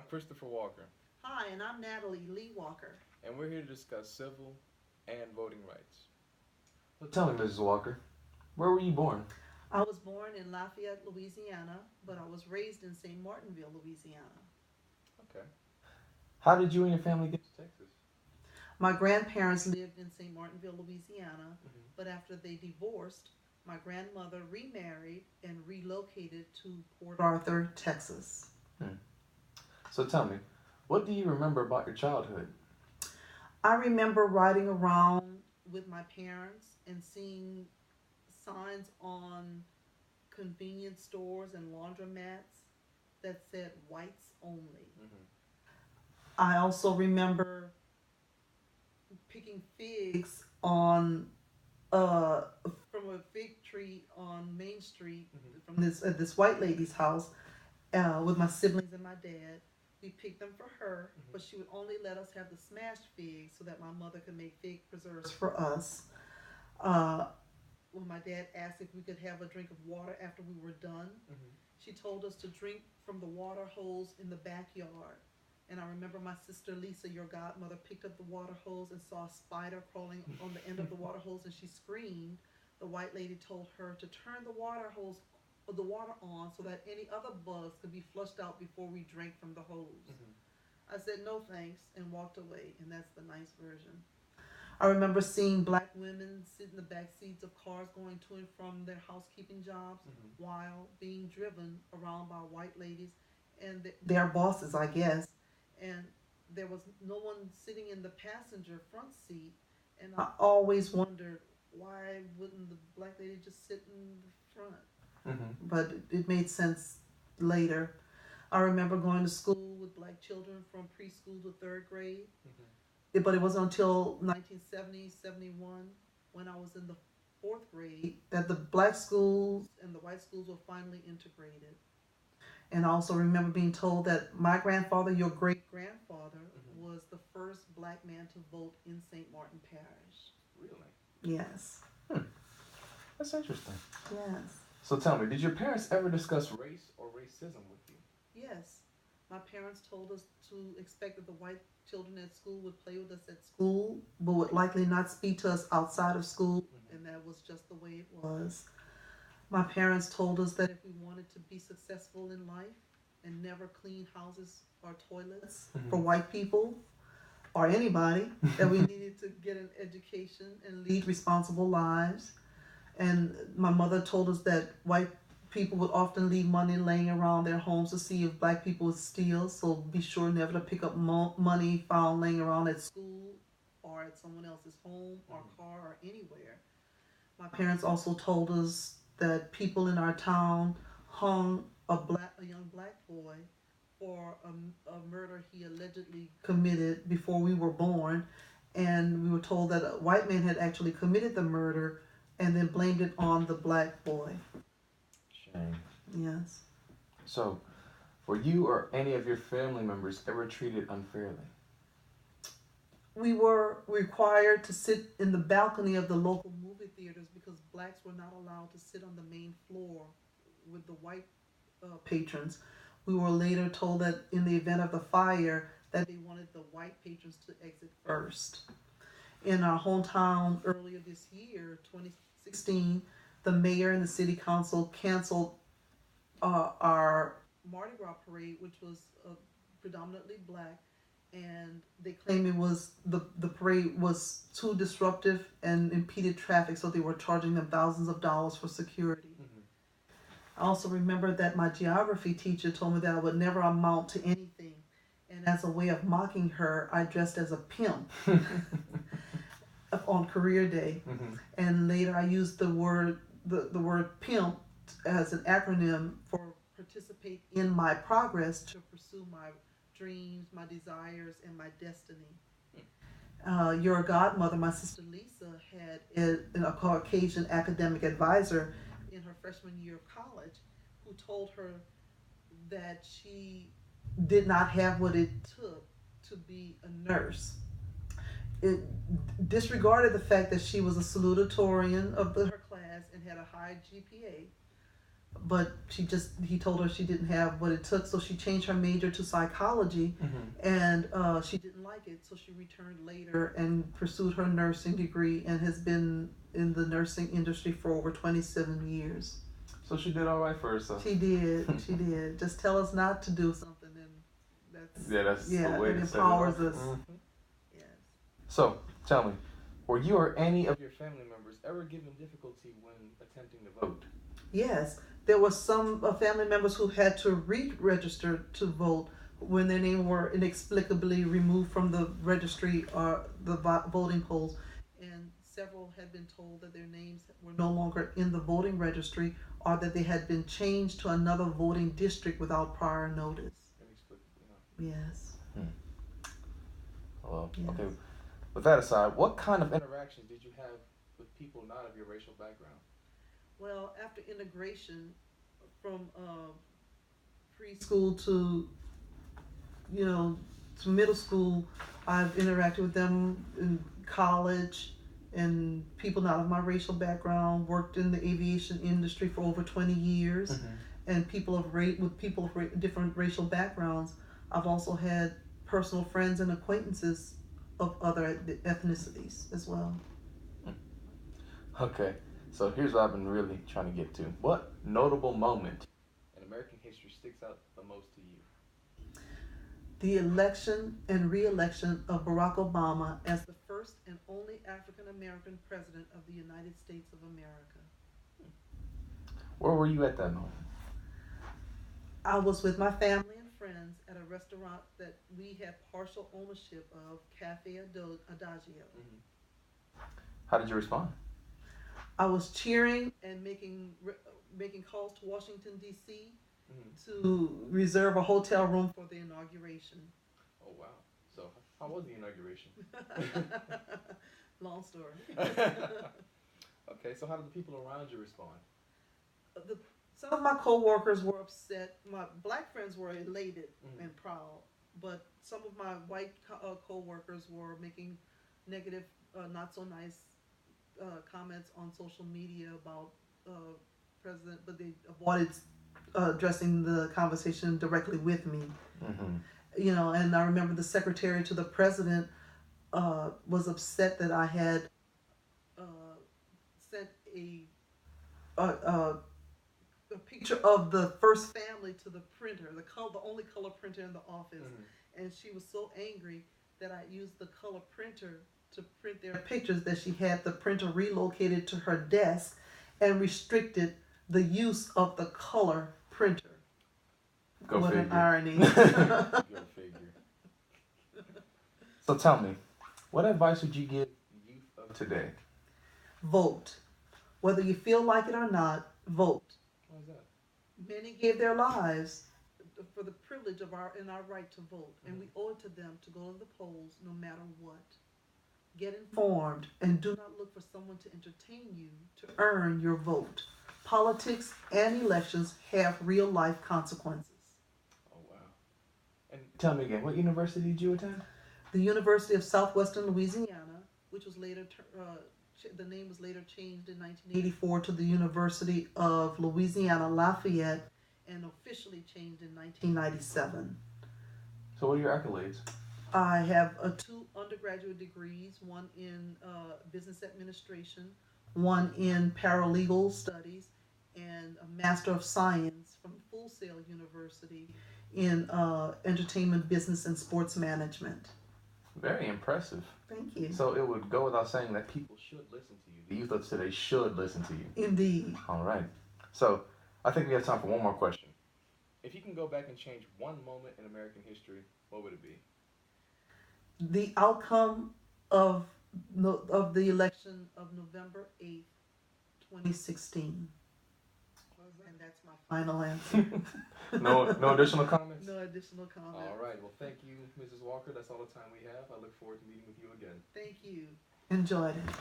Christopher Walker, Hi, and I'm Natalie Lee Walker. and we're here to discuss civil and voting rights. So tell me, Mrs. Walker, where were you born? I was born in Lafayette, Louisiana, but I was raised in St. Martinville, Louisiana. Okay. How did you and your family get to Texas? My grandparents lived in St. Martinville, Louisiana, Mm-hmm. but after they divorced, my grandmother remarried and relocated to Port Arthur, Texas. Hmm. So tell me, what do you remember about your childhood? I remember riding around with my parents and seeing signs on convenience stores and laundromats that said whites only. Mm-hmm. I also remember picking figs on uh from a fig tree on Main Street Mm-hmm. from this white lady's house with my siblings and my dad. We picked them for her, Mm-hmm. but she would only let us have the smashed figs so that my mother could make fig preserves for us. Uh, when my dad asked if we could have a drink of water after we were done, Mm-hmm. she told us to drink from the water hose in the backyard. And I remember my sister Lisa, your godmother, picked up the water hose and saw a spider crawling on the end of the water hose and she screamed. The white lady told her to turn the water on so that any other bugs could be flushed out before we drank from the hose. Mm-hmm. I said no thanks and walked away, and that's the nice version. I remember seeing black women sit in the back seats of cars going to and from their housekeeping jobs Mm-hmm. while being driven around by white ladies and their bosses, I guess. And there was no one sitting in the passenger front seat. And I always wondered why wouldn't the black lady just sit in the front? Mm-hmm. But it made sense later. I remember going to school with black children from preschool to third grade, Mm-hmm. but it wasn't until 1970, 71, when I was in the fourth grade, that the black schools and the white schools were finally integrated. And I also remember being told that my grandfather, your great grandfather, Mm-hmm. was the first black man to vote in St. Martin Parish. Really? Yes. Hmm. That's interesting. Yes. So tell me, did your parents ever discuss race or racism with you? Yes. My parents told us to expect that the white children at school would play with us at school, but would likely not speak to us outside of school, Mm-hmm. and that was just the way it was. My parents told us that if we wanted to be successful in life and never clean houses or toilets for Mm-hmm. white people or anybody, that we needed to get an education and lead responsible lives. And my mother told us that white people would often leave money laying around their homes to see if black people would steal. So be sure never to pick up money found laying around at school or at someone else's home or Mm-hmm. car or anywhere. My parents also told us that people in our town hung a young black boy for a murder he allegedly committed before we were born, and we were told that a white man had actually committed the murder and then blamed it on the black boy. Shame. Yes. So, were you or any of your family members ever treated unfairly? We were required to sit in the balcony of the local movie theaters because blacks were not allowed to sit on the main floor with the white patrons. We were later told that in the event of the fire, that they wanted the white patrons to exit first. In our hometown earlier this year, 2016, the mayor and the city council canceled our Mardi Gras parade, which was predominantly black, and they claimed the parade was too disruptive and impeded traffic, so they were charging them thousands of dollars for security. Mm-hmm. I also remember that my geography teacher told me that I would never amount to anything, and as a way of mocking her, I dressed as a pimp on career day. Mm-hmm. And later I used the word pimp as an acronym for participate in my progress to pursue my dreams, my desires, and my destiny. Your godmother, my sister Lisa, had a Caucasian academic advisor in her freshman year of college who told her that she did not have what it took to be a nurse. It disregarded the fact that she was a salutatorian of her class and had a high GPA. but he told her she didn't have what it took, so she changed her major to psychology, and she didn't like it, so she returned later and pursued her nursing degree and has been in the nursing industry for over 27 years. So she did all right for herself. She did. Just tell us not to do something, and that's the way it to set empowers it off. us. Mm-hmm. Yes. So, tell me, were you or any of your family members ever given difficulty when attempting to vote? Yes, there were some family members who had to re-register to vote when their name were inexplicably removed from the registry or the voting polls, and several had been told that their names were no longer in the voting registry or that they had been changed to another voting district without prior notice. Inexplicably, huh? Yes. Well, Yes. okay. With that aside, what kind of interactions did you have with people not of your racial background? Well, after integration from preschool to to middle school, I've interacted with them in college, and people not of my racial background. Worked in the aviation industry for over 20 years, and people of different racial backgrounds. I've also had personal friends and acquaintances of other ethnicities as well. Okay, so here's what I've been really trying to get to. What notable moment In American history sticks out the most to you? The election and re-election of Barack Obama as the first and only African American president of the United States of America. Where were you at that moment? I was with my family and friends at a restaurant that we had partial ownership of, Cafe Adagio. How did you respond? I was cheering and making calls to Washington, D.C. To reserve a hotel room for the inauguration. Oh, wow. So, how was the inauguration? Long story. Okay, so how did the people around you respond? Some of my co-workers were upset. My black friends were elated and proud, but some of my white co-workers were making negative, not so nice comments on social media about President, but they avoided addressing the conversation directly with me. And I remember the secretary to the president was upset that I had sent a picture of the first family to the printer, the only color printer in the office, and she was so angry that I used the color printer to print their pictures that she had the printer relocated to her desk and restricted the use of the color printer. Go what figure. An irony. Go figure. So tell me, what advice would you give the youth of today? Vote. Whether you feel like it or not, vote. Why is that? Many gave their lives for the privilege of our right to vote, and we owe it to them to go to the polls no matter what. Get informed and do not look for someone to entertain you to earn your vote. Politics and elections have real life consequences. Oh, wow. And Tell me again, what university did you attend? The University of Southwestern Louisiana, which was later the name was later changed in 1984 to the University of Louisiana Lafayette, and officially changed in 1997. So what are your accolades? I have 2 undergraduate degrees, one in business administration, one in paralegal studies, and a Master of Science from Full Sail University in entertainment, business, and sports management. Very impressive. Thank you. So it would go without saying that people should listen to you. The youth of today should listen to you. Indeed. All right. So I think we have time for one more question. if you can go back and change one moment in American history, what would it be? The outcome of the election of November 8th, 2016. And that's my final answer. No additional comments? No additional comment. All right. Well, thank you, Mrs. Walker. That's all the time we have. I look forward to meeting with you again. Thank you. Enjoyed it.